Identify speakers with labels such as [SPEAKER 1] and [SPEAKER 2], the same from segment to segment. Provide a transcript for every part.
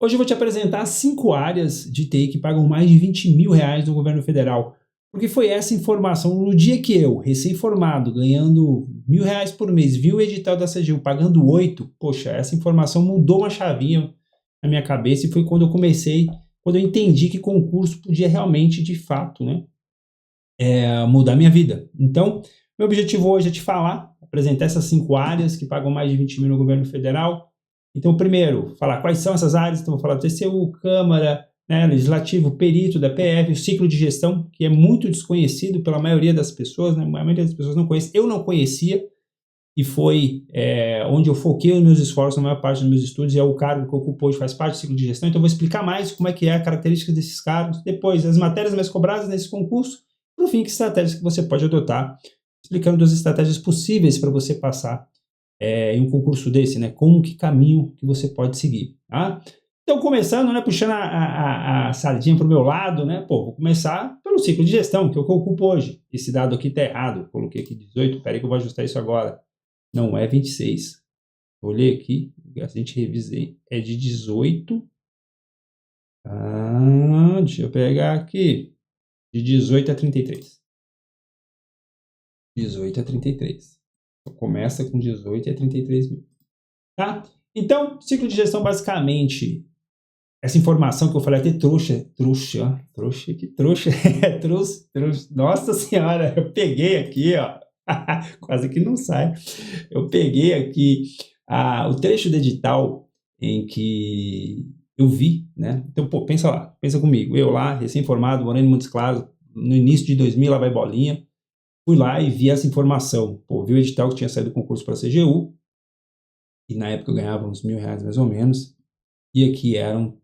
[SPEAKER 1] Hoje eu vou te apresentar 5 áreas de TI que pagam mais de R$ 20.000 no governo federal. Porque foi essa informação, no dia que eu, recém-formado, ganhando R$ 1.000 por mês, vi o edital da CGU pagando 8, poxa, essa informação mudou uma chavinha na minha cabeça e foi quando eu comecei, quando eu entendi que concurso podia realmente, de fato, né, mudar minha vida. Então, meu objetivo hoje é te falar, apresentar essas 5 áreas que pagam mais de 20 mil no governo federal. Então, primeiro, falar quais são essas áreas. Então, vou falar do TCU, Câmara, né, Legislativo, Perito, da PF, o ciclo de gestão, que é muito desconhecido pela maioria das pessoas, né? A maioria das pessoas não conhece. Eu não conhecia e foi onde eu foquei os meus esforços na maior parte dos meus estudos e é o cargo que eu ocupo hoje, faz parte do ciclo de gestão. Então, eu vou explicar mais como é que é a característica desses cargos, depois as matérias mais cobradas nesse concurso, por fim, que estratégias que você pode adotar, explicando as estratégias possíveis para você passar em um concurso desse, né? Como que caminho que você pode seguir, tá? Então, começando, né, puxando a sardinha para o meu lado, né? Pô, vou começar pelo ciclo de gestão, que é o que eu ocupo hoje. Esse dado aqui tá errado, coloquei aqui 18, peraí que eu vou ajustar isso agora. Não, é 26. Eu olhei aqui, a gente revisei, é de 18. Deixa eu pegar aqui. De 18 a 33. 18 a 33. Então, começa com 18 a 33 mil. Tá? Então, ciclo de gestão, basicamente, essa informação que eu falei até trouxa, que trouxa, nossa senhora, eu peguei aqui, ó, quase que não sai, eu peguei aqui o trecho do edital em que eu vi, né, então, pô, pensa lá, pensa comigo, eu lá, recém-formado, morando em Montes Claros, no início de 2000, lá vai bolinha, fui lá e vi essa informação, pô, vi o edital que tinha saído do concurso para a CGU, e na época eu ganhava uns R$ 1.000 mais ou menos, e aqui eram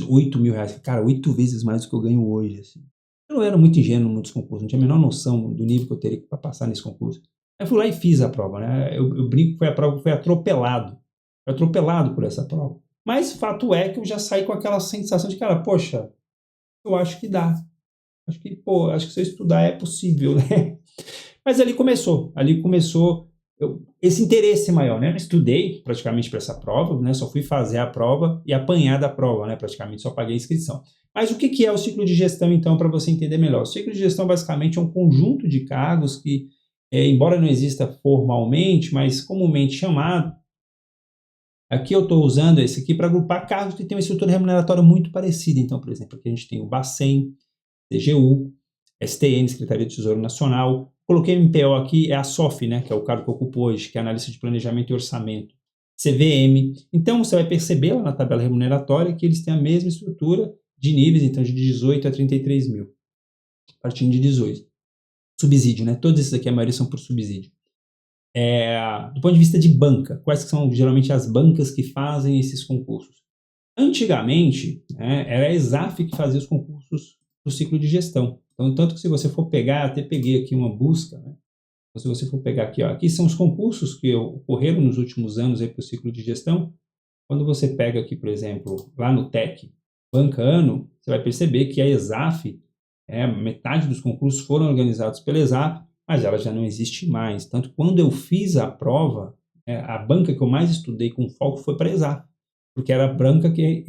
[SPEAKER 1] 8 mil reais, cara, 8 vezes mais do que eu ganho hoje, assim. Eu não era muito ingênuo em muitos concursos, não tinha a menor noção do nível que eu teria para passar nesse concurso. Aí fui lá e fiz a prova, né, eu brinco que foi a prova que foi atropelado por essa prova. Mas fato é que eu já saí com aquela sensação de, cara, poxa, eu acho que dá. Acho que se eu estudar é possível, né? Mas ali começou esse interesse maior, né? Eu estudei praticamente para essa prova, né? Só fui fazer a prova e apanhar da prova, né? Praticamente só paguei a inscrição. Mas o que é o ciclo de gestão, então, para você entender melhor? O ciclo de gestão, basicamente, é um conjunto de cargos que, embora não exista formalmente, mas comumente chamado, aqui eu estou usando esse aqui para agrupar cargos que têm uma estrutura remuneratória muito parecida. Então, por exemplo, aqui a gente tem o Bacen, TGU, STN, Secretaria do Tesouro Nacional. Coloquei MPO aqui, é a SOF, né, que é o cargo que eu ocupo hoje, que é Analista de Planejamento e Orçamento. CVM. Então, você vai perceber lá na tabela remuneratória que eles têm a mesma estrutura de níveis, então de 18 a 33 mil. Partindo de 18. Subsídio, né? Todos esses aqui, a maioria são por subsídio. Do ponto de vista de banca, quais são geralmente as bancas que fazem esses concursos? Antigamente, né, era a ESAF que fazia os concursos do ciclo de gestão. Então, tanto que se você for pegar, até peguei aqui uma busca, né? Se você for pegar aqui, ó, aqui são os concursos que ocorreram nos últimos anos para o ciclo de gestão. Quando você pega aqui, por exemplo, lá no TEC, Banca Ano, você vai perceber que a ESAF, metade dos concursos foram organizados pela ESAF, mas ela já não existe mais. Tanto que quando eu fiz a prova, a banca que eu mais estudei com foco foi para a ESAF, porque era a banca que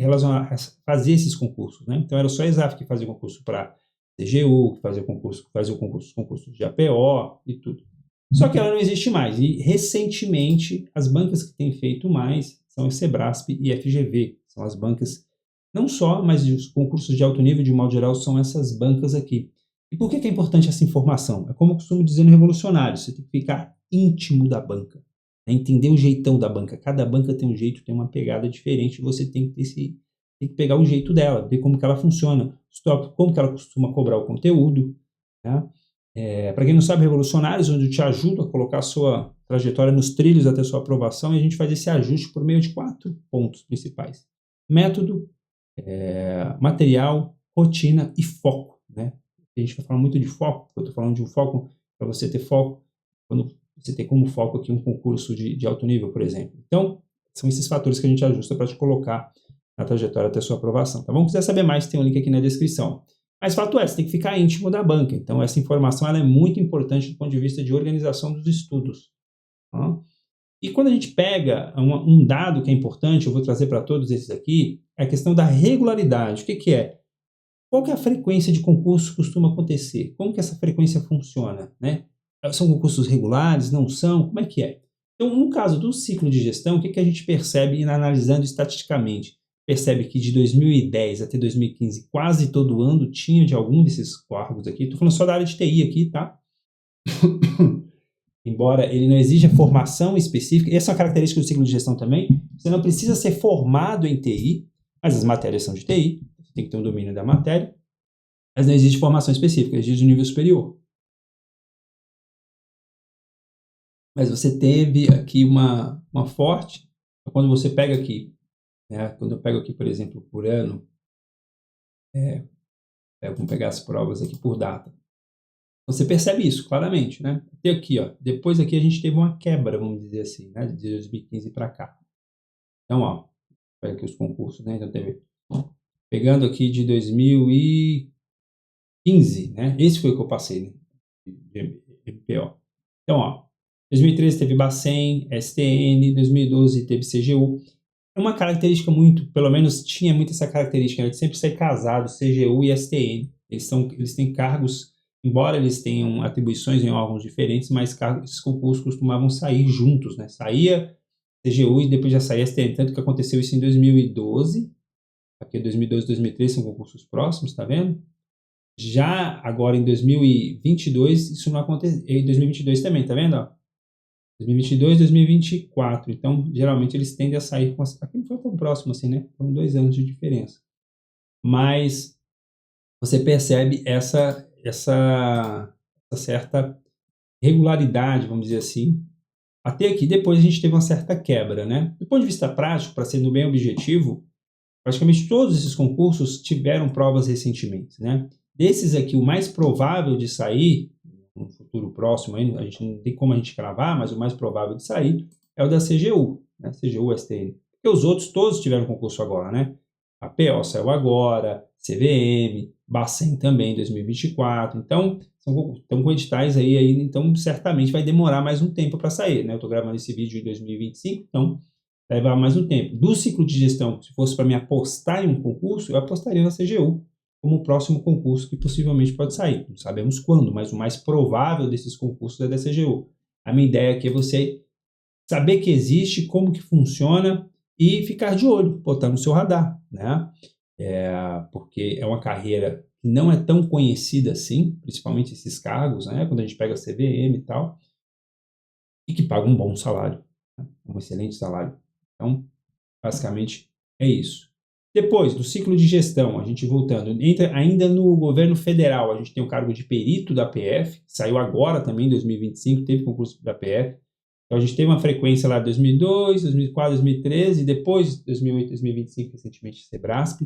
[SPEAKER 1] fazia esses concursos, né? Então era só a ESAF que fazia concurso para TGU, que fazia os concursos de APO e tudo. Só que ela não existe mais. E recentemente as bancas que têm feito mais são a Sebrasp e a FGV. São as bancas, não só, mas os concursos de alto nível, de modo geral, são essas bancas aqui. E por que é importante essa informação? É como eu costumo dizer no Revolucionário, você tem que ficar íntimo da banca, né? Entender o jeitão da banca. Cada banca tem um jeito, tem uma pegada diferente, você tem que pegar o jeito dela, ver como que ela funciona, como que ela costuma cobrar o conteúdo, né? Para quem não sabe, Revolucionários, onde eu te ajudo a colocar a sua trajetória nos trilhos até a sua aprovação, e a gente faz esse ajuste por meio de 4 pontos principais: método, material, rotina e foco, né? A gente vai falar muito de foco, eu estou falando de um foco para você ter foco, quando você tem como foco aqui um concurso de alto nível, por exemplo. Então, são esses fatores que a gente ajusta para te colocar na trajetória até a sua aprovação, tá bom? Se quiser saber mais, tem um link aqui na descrição. Mas fato é, você tem que ficar íntimo da banca. Então, essa informação ela é muito importante do ponto de vista de organização dos estudos. Tá? E quando a gente pega um dado que é importante, eu vou trazer para todos esses aqui, é a questão da regularidade. O que é? Qual que é a frequência de concurso que costuma acontecer? Como que essa frequência funciona, né? São concursos regulares? Não são? Como é que é? Então, no caso do ciclo de gestão, o que a gente percebe analisando estatisticamente? Percebe que de 2010 até 2015, quase todo ano tinha de algum desses cargos aqui. Estou falando só da área de TI aqui, tá? Embora ele não exija formação específica, essa é uma característica do ciclo de gestão também. Você não precisa ser formado em TI, mas as matérias são de TI, você tem que ter um domínio da matéria, mas não existe formação específica, exige um nível superior. Mas você teve aqui uma forte, quando você pega aqui, né, quando eu pego aqui, por exemplo, por ano, vamos pegar as provas aqui por data. Você percebe isso claramente, né? Até aqui, ó, depois aqui a gente teve uma quebra, vamos dizer assim, né, de 2015 para cá. Então, ó, pega aqui os concursos, né? Então teve, pegando aqui de 2015, né? Esse foi o que eu passei, né? De MPO. Então, ó, 2013 teve Bacen, STN, 2012 teve CGU. É uma característica muito, pelo menos tinha muito essa característica, né, de sempre ser casado, CGU e STN. Eles têm cargos, embora eles tenham atribuições em órgãos diferentes, mas esses concursos costumavam sair juntos, né? Saía CGU e depois já saía STN, tanto que aconteceu isso em 2012, aqui 2012 e 2013 são concursos próximos, tá vendo? Já agora em 2022, isso não aconteceu, em 2022 também, tá vendo? Ó? 2022, 2024, então geralmente eles tendem a sair com... Aqui não foi tão próximo assim, né? Foram 2 anos de diferença. Mas você percebe essa certa regularidade, vamos dizer assim. Até aqui, depois a gente teve uma certa quebra, né? Do ponto de vista prático, para ser bem objetivo, praticamente todos esses concursos tiveram provas recentemente, né? Desses aqui, o mais provável de sair, no futuro próximo, aí, a gente não tem como a gente cravar, mas o mais provável de sair é o da CGU, né? CGU, STN. Porque os outros todos tiveram concurso agora, né? A PO saiu agora, CVM, Bacen também em 2024. Então, estão com editais aí, então certamente vai demorar mais um tempo para sair, né? Eu estou gravando esse vídeo em 2025, então vai levar mais um tempo. Do ciclo de gestão, se fosse para me apostar em um concurso, eu apostaria na CGU como o próximo concurso que possivelmente pode sair. Não sabemos quando, mas o mais provável desses concursos é da CGU. A minha ideia aqui é você saber que existe, como que funciona e ficar de olho, botar no seu radar, né? Porque é uma carreira que não é tão conhecida assim, principalmente esses cargos, né? Quando a gente pega a CVM e tal, e que paga um bom salário, né? Um excelente salário. Então, basicamente, é isso. Depois do ciclo de gestão, a gente voltando, entra ainda no governo federal, a gente tem o cargo de perito da PF, saiu agora também em 2025, teve concurso da PF. Então, a gente teve uma frequência lá de 2002, 2004, 2013, e depois 2008, 2025, recentemente, Sebrasp.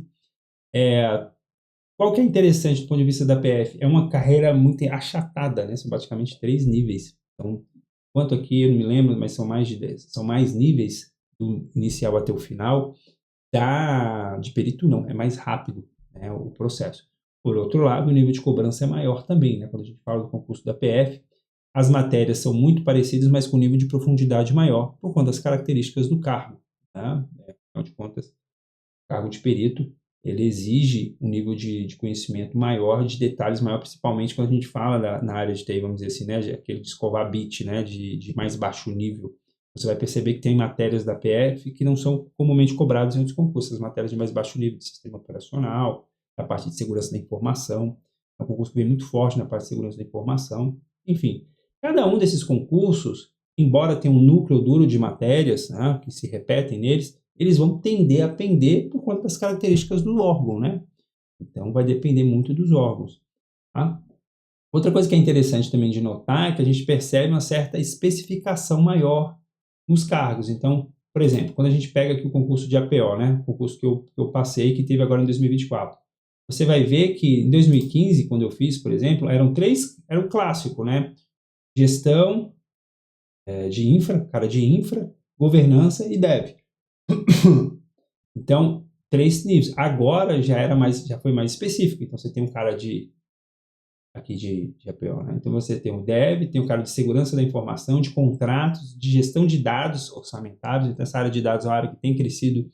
[SPEAKER 1] Qual que é interessante do ponto de vista da PF? É uma carreira muito achatada, né? São praticamente 3 níveis. Então, quanto aqui, eu não me lembro, mas são mais de 10. São mais níveis do inicial até o final. De perito não, é mais rápido, né, o processo. Por outro lado, o nível de cobrança é maior também, né? Quando a gente fala do concurso da PF, as matérias são muito parecidas, mas com nível de profundidade maior, por conta das características do cargo, tá? Afinal de contas, o cargo de perito, ele exige um nível de conhecimento maior, de detalhes maior, principalmente quando a gente fala na área de TI, vamos dizer assim, né? Aquele de escovar bit, né? De mais baixo nível. Você vai perceber que tem matérias da PF que não são comumente cobradas em outros concursos, as matérias de mais baixo nível de sistema operacional, da parte de segurança da informação. É um concurso que vem muito forte na parte de segurança da informação. Enfim, cada um desses concursos, embora tenha um núcleo duro de matérias, né, que se repetem neles, eles vão tender a pender por conta das características do órgão, né? Então, vai depender muito dos órgãos. Tá? Outra coisa que é interessante também de notar é que a gente percebe uma certa especificação maior nos cargos. Então, por exemplo, quando a gente pega aqui o concurso de APO, né, o concurso que eu passei, que teve agora em 2024, você vai ver que em 2015, quando eu fiz, por exemplo, era um clássico, né? Gestão de infra, cara de infra, governança e dev. Então, 3 níveis. Agora já foi mais específico. Então, você tem um cara de aqui de APO, né? Então você tem o dev, tem o cara de segurança da informação, de contratos, de gestão de dados orçamentários. Então essa área de dados é uma área que tem crescido.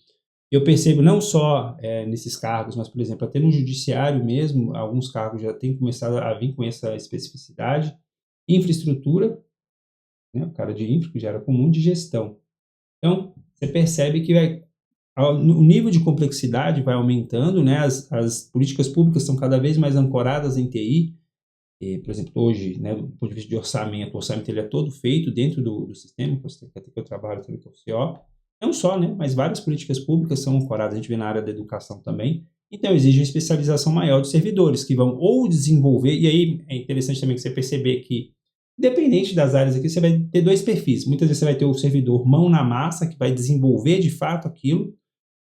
[SPEAKER 1] Eu percebo não só nesses cargos, mas, por exemplo, até no judiciário mesmo, alguns cargos já têm começado a vir com essa especificidade. Infraestrutura, né? O cara de infra, que já era comum, de gestão. Então, você percebe que o nível de complexidade vai aumentando, né? As políticas públicas estão cada vez mais ancoradas em TI. Por exemplo, hoje, né, do ponto de vista de orçamento, o orçamento ele é todo feito dentro do sistema, que eu trabalho também com o CIOP. Não só, né, mas várias políticas públicas são ancoradas, a gente vê na área da educação também. Então, exige uma especialização maior dos servidores, que vão ou desenvolver, e aí é interessante também que você perceber que, independente das áreas aqui, você vai ter dois perfis. Muitas vezes você vai ter o servidor mão na massa, que vai desenvolver de fato aquilo.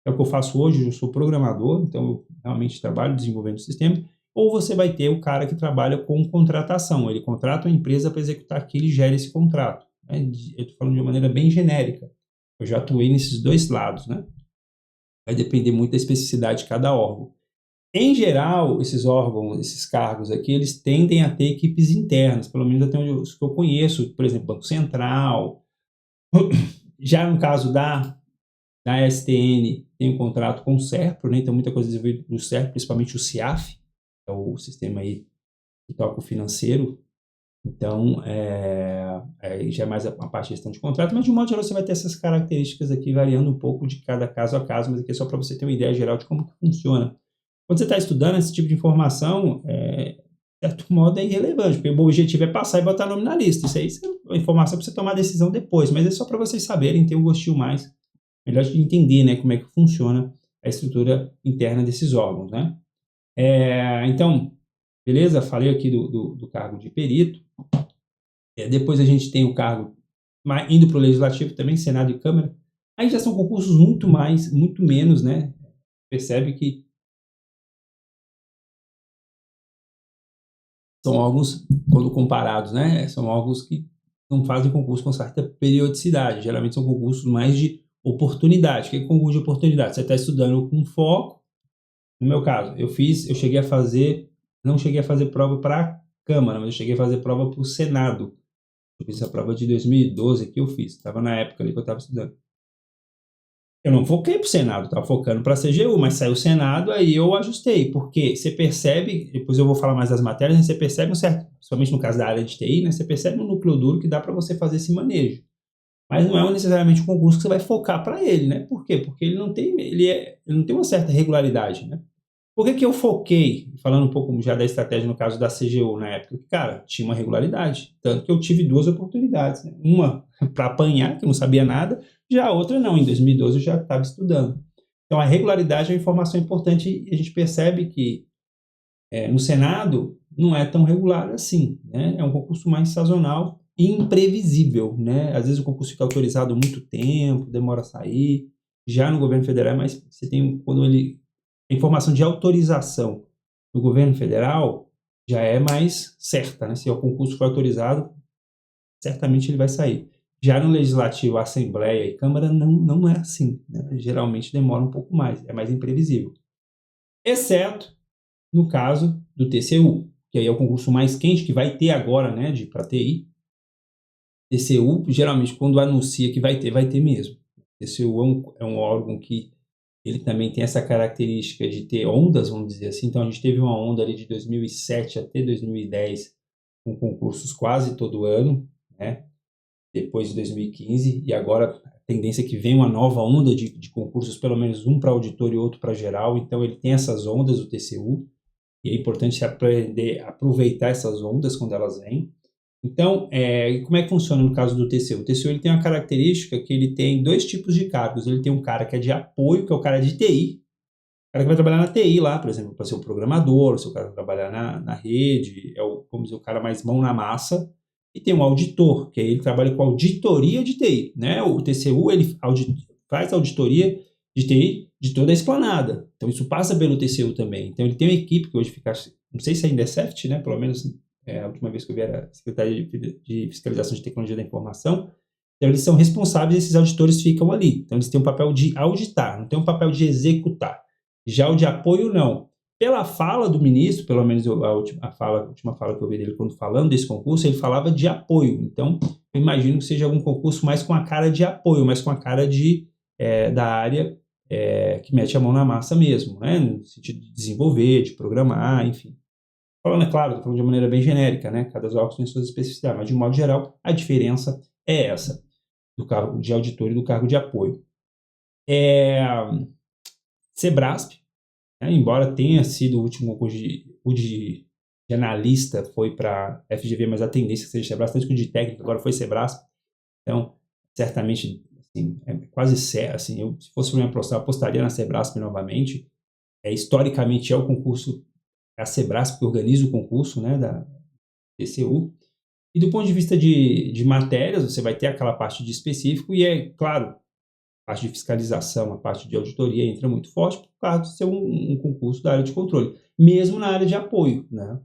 [SPEAKER 1] É o que eu faço hoje, eu sou programador, então eu realmente trabalho desenvolvendo o sistema. Ou você vai ter o cara que trabalha com contratação, ele contrata uma empresa para executar aquilo e gera esse contrato, né? Eu estou falando de uma maneira bem genérica, eu já atuei nesses dois lados, né? Vai depender muito da especificidade de cada órgão. Em geral, esses órgãos, esses cargos aqui, eles tendem a ter equipes internas, pelo menos até onde os que eu conheço, por exemplo, Banco Central. Já no caso da STN, tem um contrato com o SERPRO, né? Então muita coisa desenvolvida no SERPRO, principalmente o CIAF, é o sistema aí que toca o financeiro. Então, já é mais a parte de gestão de contrato, mas de um modo geral você vai ter essas características aqui variando um pouco de cada caso a caso, mas aqui é só para você ter uma ideia geral de como que funciona. Quando você está estudando esse tipo de informação, de certo modo é irrelevante, porque o objetivo é passar e botar nome na lista. Isso aí é informação para você tomar decisão depois, mas é só para vocês saberem, ter um gostinho mais, melhor de entender, né, como é que funciona a estrutura interna desses órgãos, né? Então, beleza? Falei aqui do cargo de perito. Depois a gente tem o cargo indo para o legislativo também, Senado e Câmara. Aí já são concursos muito menos, né? Percebe que são órgãos, quando comparados, né? São órgãos que não fazem concurso com certa periodicidade. Geralmente são concursos mais de oportunidade. O que é concurso de oportunidade? Você está estudando com foco. No meu caso, não cheguei a fazer prova para a Câmara, mas eu cheguei a fazer prova para o Senado. Eu fiz a prova de 2012 que eu fiz. Estava na época ali que eu estava estudando. Eu não foquei para o Senado, estava focando para a CGU, mas saiu o Senado, aí eu ajustei, porque você percebe, depois eu vou falar mais das matérias, né, você percebe um certo, principalmente no caso da área de TI, né, você percebe um núcleo duro que dá para você fazer esse manejo. Mas não é necessariamente um concurso que você vai focar para ele, né? Por quê? Porque ele não tem uma certa regularidade, né? Por que eu foquei, falando um pouco já da estratégia no caso da CGU na época? Cara, tinha uma regularidade, tanto que eu tive duas oportunidades, né? Uma para apanhar, que eu não sabia nada, já a outra não, em 2012 eu já estava estudando. Então a regularidade é uma informação importante e a gente percebe que no Senado não é tão regular assim, né? É um concurso mais sazonal e imprevisível, né? Às vezes o concurso fica autorizado há muito tempo, demora a sair. Já no governo federal, mas você tem a informação de autorização do governo federal já é mais certa, né? Se o concurso for autorizado, certamente ele vai sair. Já no Legislativo, Assembleia e Câmara não é assim, né? Geralmente demora um pouco mais, é mais imprevisível. Exceto no caso do TCU, que aí é o concurso mais quente que vai ter agora, né, para TI. TCU, geralmente, quando anuncia que vai ter mesmo. TCU é um órgão que ele também tem essa característica de ter ondas, vamos dizer assim. Então, a gente teve uma onda ali de 2007 até 2010, com concursos quase todo ano, né? Depois de 2015, e agora a tendência é que vem uma nova onda de concursos, pelo menos um para auditor e outro para geral. Então, ele tem essas ondas, o TCU, e é importante aprender a aproveitar essas ondas quando elas vêm. Então, como é que funciona no caso do TCU? O TCU ele tem uma característica que ele tem dois tipos de cargos. Ele tem um cara que é de apoio, que é o cara de TI. O cara que vai trabalhar na TI lá, por exemplo, para ser o programador, se o cara vai trabalhar na rede, vamos dizer, o cara mais mão na massa. E tem um auditor, que aí ele trabalha com auditoria de TI, né? O TCU ele faz auditoria de TI de toda a esplanada. Então, isso passa pelo TCU também. Então, ele tem uma equipe que hoje fica, não sei se ainda é CEFT, né? Pelo menos a última vez que eu vi era a Secretaria de Fiscalização de Tecnologia da Informação. Então, eles são responsáveis, esses auditores ficam ali. Então, eles têm um papel de auditar, não tem um papel de executar. Já o de apoio, não. pela fala do ministro, pelo menos a última fala que eu vi dele quando falando desse concurso, ele falava de apoio. Então, eu imagino que seja algum concurso mais com a cara de apoio, mais com a cara da área que mete a mão na massa mesmo, né? No sentido de desenvolver, de programar, enfim. Falando, é claro, estou falando de uma maneira bem genérica, né? Cada órgão tem suas especificidades, mas de um modo geral, a diferença é essa, do cargo de auditor e do cargo de apoio. Sebrasp, né? Embora tenha sido o último concurso de analista, foi para FGV, mas a tendência é que seja Sebrasp, tanto que o de técnico agora foi Sebrasp. Então, certamente, assim, é quase certo. Assim, se fosse para mim apostar, eu apostaria na Sebrasp novamente. Historicamente, é o concurso, é a Sebrasp que organiza o concurso, né, da TCU. E do ponto de vista de matérias, você vai ter aquela parte de específico e, claro, a parte de fiscalização, a parte de auditoria entra muito forte por causa de ser um concurso da área de controle. Mesmo na área de apoio, né?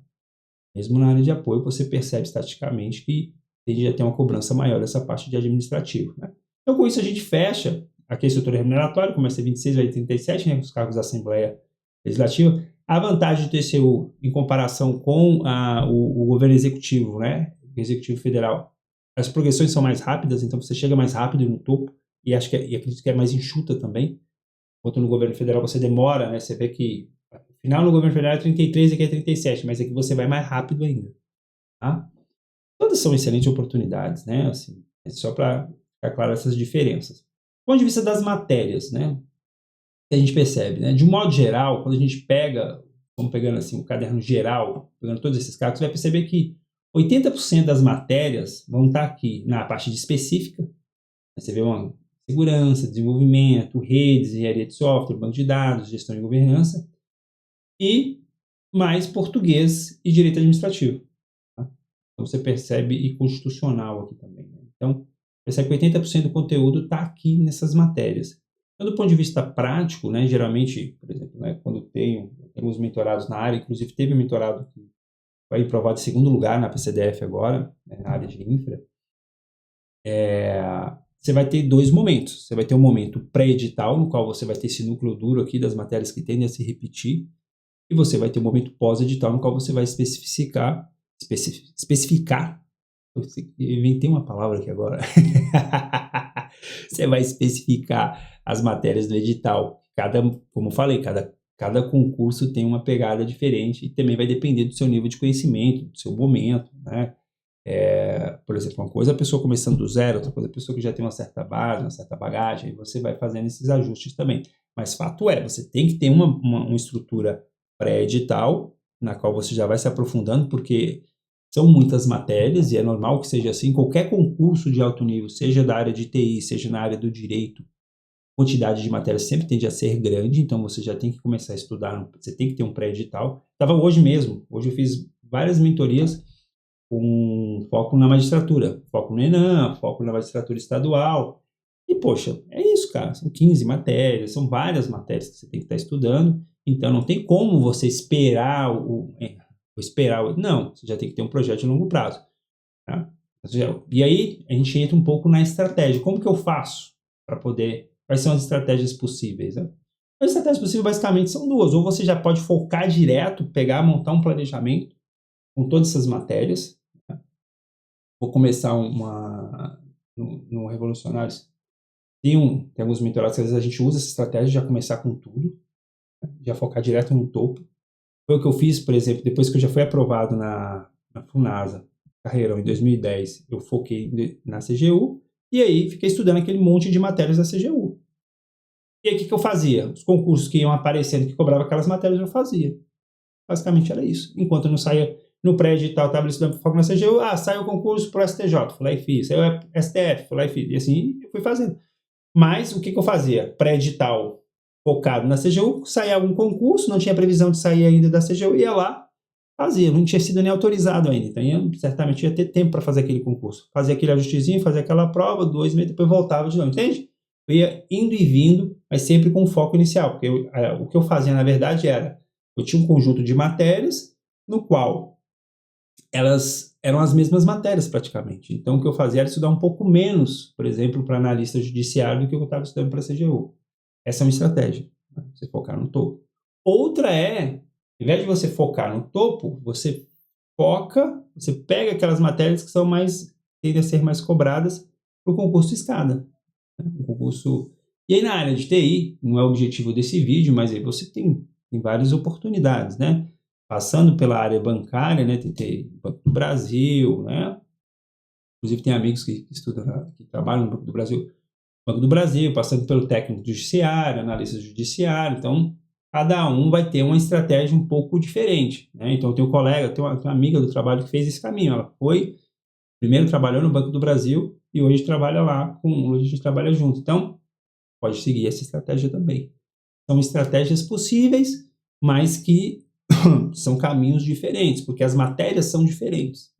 [SPEAKER 1] Mesmo na área de apoio, você percebe estatisticamente que tende a ter uma cobrança maior dessa parte de administrativo, né? Então, com isso, a gente fecha aqui a estrutura remuneratória, começa a 26, vai 37, né, os cargos da Assembleia Legislativa. A vantagem do TCU em comparação com o governo executivo, né, o executivo federal, as progressões são mais rápidas, então você chega mais rápido no topo, e acredito que é mais enxuta também. Enquanto no governo federal você demora, né, você vê que o final no governo federal é 33 e aqui é 37, mas aqui você vai mais rápido ainda, tá? Todas são excelentes oportunidades, né, assim, é só para ficar claro essas diferenças. Do ponto de vista das matérias, né, que a gente percebe, né, de um modo geral, quando a gente vamos pegando assim o caderno geral, pegando todos esses cargos, você vai perceber que 80% das matérias vão estar aqui na parte de específica. Você vê uma segurança, desenvolvimento, redes, engenharia de software, banco de dados, gestão e governança, e mais português e direito administrativo. Tá? Então você percebe, e constitucional aqui também. Né? Então, percebe que 80% do conteúdo está aqui nessas matérias. Então, do ponto de vista prático, né, geralmente, por exemplo, né, quando temos mentorados na área, inclusive teve um mentorado que foi aprovado em segundo lugar na PCDF agora, né, na área de infra, você vai ter dois momentos. Você vai ter um momento pré-edital, no qual você vai ter esse núcleo duro aqui das matérias que tendem a se repetir, e você vai ter um momento pós-edital, no qual você vai especificar, eu inventei uma palavra aqui agora, você vai especificar as matérias do edital. Como eu falei, cada concurso tem uma pegada diferente e também vai depender do seu nível de conhecimento, do seu momento, né? Por exemplo, uma coisa é a pessoa começando do zero, outra coisa é a pessoa que já tem uma certa base, uma certa bagagem, e você vai fazendo esses ajustes também. Mas fato é, você tem que ter uma estrutura pré-edital, na qual você já vai se aprofundando, porque são muitas matérias, e é normal que seja assim. Qualquer concurso de alto nível, seja da área de TI, seja na área do direito, a quantidade de matérias sempre tende a ser grande, então você já tem que começar a estudar, você tem que ter um pré-edital. Hoje eu fiz várias mentorias com foco na magistratura, foco no ENAM, foco na magistratura estadual. E, poxa, é isso, cara. São 15 matérias, são várias matérias que você tem que estar estudando. Então, não tem como você esperar Não, você já tem que ter um projeto de longo prazo. Tá? E aí, a gente entra um pouco na estratégia. Como que eu faço para poder... Quais são as estratégias possíveis? Né? As estratégias possíveis, basicamente, são duas. Ou você já pode focar direto, montar um planejamento com todas essas matérias. Né? Vou começar no Revolucionários. Tem alguns mentorados que às vezes a gente usa essa estratégia de já começar com tudo, né? Já focar direto no topo. Foi o que eu fiz, por exemplo, depois que eu já fui aprovado na FUNASA, Carreirão, em 2010, eu foquei na CGU, e aí fiquei estudando aquele monte de matérias da CGU. E aí o que eu fazia? Os concursos que iam aparecendo, que cobrava aquelas matérias, eu fazia. Basicamente era isso. Enquanto eu não saía no pré-edital, estava estudando foco na CGU, saiu o concurso para o STJ, fui lá e fiz. Saiu o STF, fui lá e fiz. E assim eu fui fazendo. Mas o que eu fazia? Pré-edital focado na CGU, saía algum concurso, não tinha previsão de sair ainda da CGU, ia lá, fazia, não tinha sido nem autorizado ainda, então certamente ia ter tempo para fazer aquele concurso. Fazia aquele ajustezinho, fazia aquela prova, 2 meses, depois voltava de novo, entende? Eu ia indo e vindo, mas sempre com foco inicial, porque o que eu fazia, na verdade, eu tinha um conjunto de matérias, no qual elas eram as mesmas matérias praticamente. Então, o que eu fazia era estudar um pouco menos, por exemplo, para analista judiciário do que eu estava estudando para a CGU. Essa é uma estratégia, né? Você focar no topo. Outra é Ao invés de você focar no topo, você pega aquelas matérias que tendem a ser mais cobradas para o concurso escada. Né? Um concurso... E aí na área de TI, não é o objetivo desse vídeo, mas aí você tem várias oportunidades, né? Passando pela área bancária, né? Tem Banco do Brasil, né? Inclusive tem amigos que estudam, que trabalham no Banco do Brasil. Banco do Brasil, passando pelo técnico do judiciário, analista judiciário. Então, cada um vai ter uma estratégia um pouco diferente, né? Então, eu tenho um colega, tenho uma amiga do trabalho que fez esse caminho. Ela primeiro trabalhou no Banco do Brasil e hoje trabalha lá, hoje a gente trabalha junto. Então, pode seguir essa estratégia também. São estratégias possíveis, mas que são caminhos diferentes, porque as matérias são diferentes.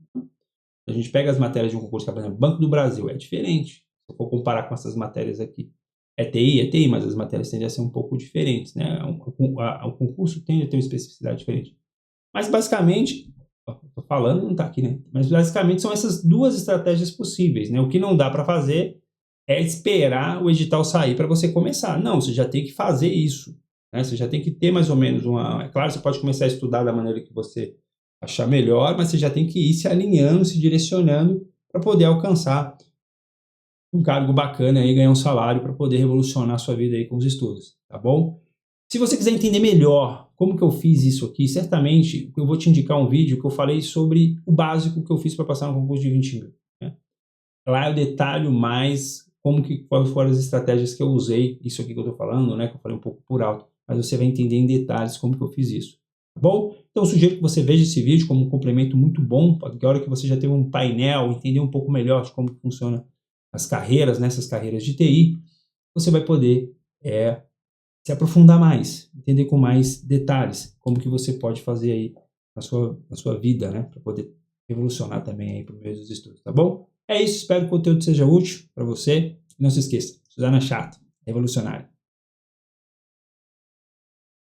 [SPEAKER 1] A gente pega as matérias de um concurso, por exemplo, Banco do Brasil, é diferente. Se eu for comparar com essas matérias aqui. É TI, mas as matérias tendem a ser um pouco diferentes, né? O concurso tende a ter uma especificidade diferente. Mas basicamente, estou falando, não está aqui, né? Mas basicamente são essas duas estratégias possíveis, né? O que não dá para fazer é esperar o edital sair para você começar. Não, você já tem que fazer isso, né? Você já tem que ter mais ou menos É claro, você pode começar a estudar da maneira que você achar melhor, mas você já tem que ir se alinhando, se direcionando para poder alcançar um cargo bacana e ganhar um salário para poder revolucionar a sua vida aí com os estudos, tá bom? Se você quiser entender melhor como que eu fiz isso aqui, certamente eu vou te indicar um vídeo que eu falei sobre o básico que eu fiz para passar no concurso de 20 mil. Né? Lá eu detalho mais quais foram as estratégias que eu usei, isso aqui que eu estou falando, né, que eu falei um pouco por alto, mas você vai entender em detalhes como que eu fiz isso, tá bom? Então eu sugiro que você veja esse vídeo como um complemento muito bom, porque a hora que você já tem um painel, entender um pouco melhor de como que funciona as carreiras, nessas carreiras de TI, você vai poder se aprofundar mais, entender com mais detalhes como que você pode fazer aí na sua vida, né, para poder revolucionar também aí por meio dos estudos, tá bom? É isso, espero que o conteúdo seja útil para você. E não se esqueça, Suzana Chato, revolucionário.